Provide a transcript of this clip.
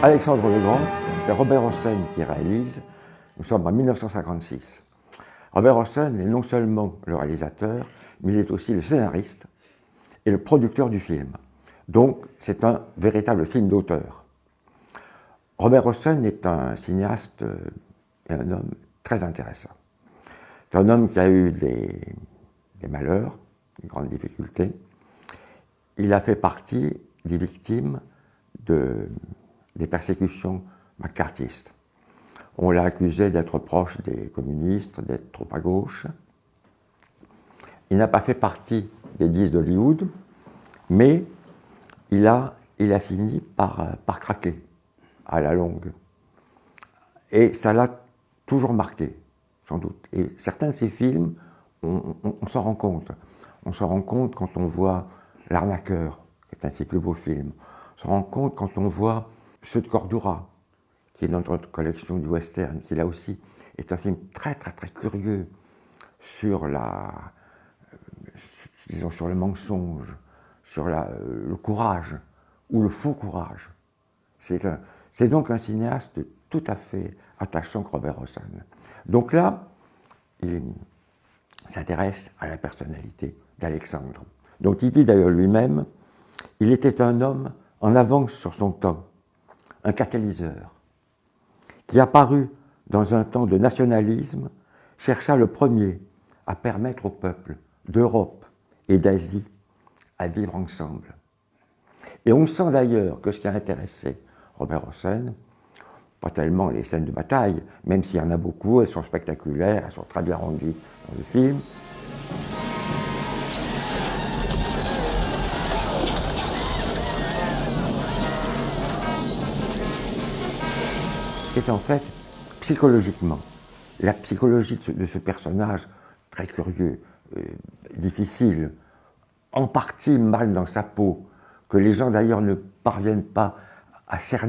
Alexandre le Grand, c'est Robert Hossein qui réalise. Nous sommes en 1956. Robert Hossein est non seulement le réalisateur, mais il est aussi le scénariste et le producteur du film. Donc, c'est un véritable film d'auteur. Robert Hossein est un cinéaste et un homme très intéressant. C'est un homme qui a eu des malheurs, des grandes difficultés. Il a fait partie des victimes des persécutions macartistes. On l'a accusé d'être proche des communistes, d'être trop à gauche. Il n'a pas fait partie des 10 d'Hollywood, mais il a fini par craquer à la longue. Et ça l'a toujours marqué, sans doute. Et certains de ces films, on s'en rend compte. On s'en rend compte quand on voit L'Arnaqueur, qui est un de ses plus beaux films. On s'en rend compte quand on voit Ceux de Cordura, qui est dans notre collection du western, qui là aussi est un film très très très curieux sur sur le mensonge, sur le courage, ou le faux courage. C'est donc un cinéaste tout à fait attachant que Robert Hossein. Donc là, il s'intéresse à la personnalité d'Alexandre, dont il dit d'ailleurs lui-même, il était un homme en avance sur son temps, un catalyseur, qui apparut dans un temps de nationalisme, chercha le premier à permettre aux peuples d'Europe et d'Asie à vivre ensemble. Et on sent d'ailleurs que ce qui a intéressé Robert Hossein, pas tellement les scènes de bataille, même s'il y en a beaucoup, elles sont spectaculaires, elles sont très bien rendues dans le film. C'est en fait, psychologiquement, la psychologie de ce personnage très curieux, difficile, en partie mal dans sa peau, que les gens d'ailleurs ne parviennent pas à cerner.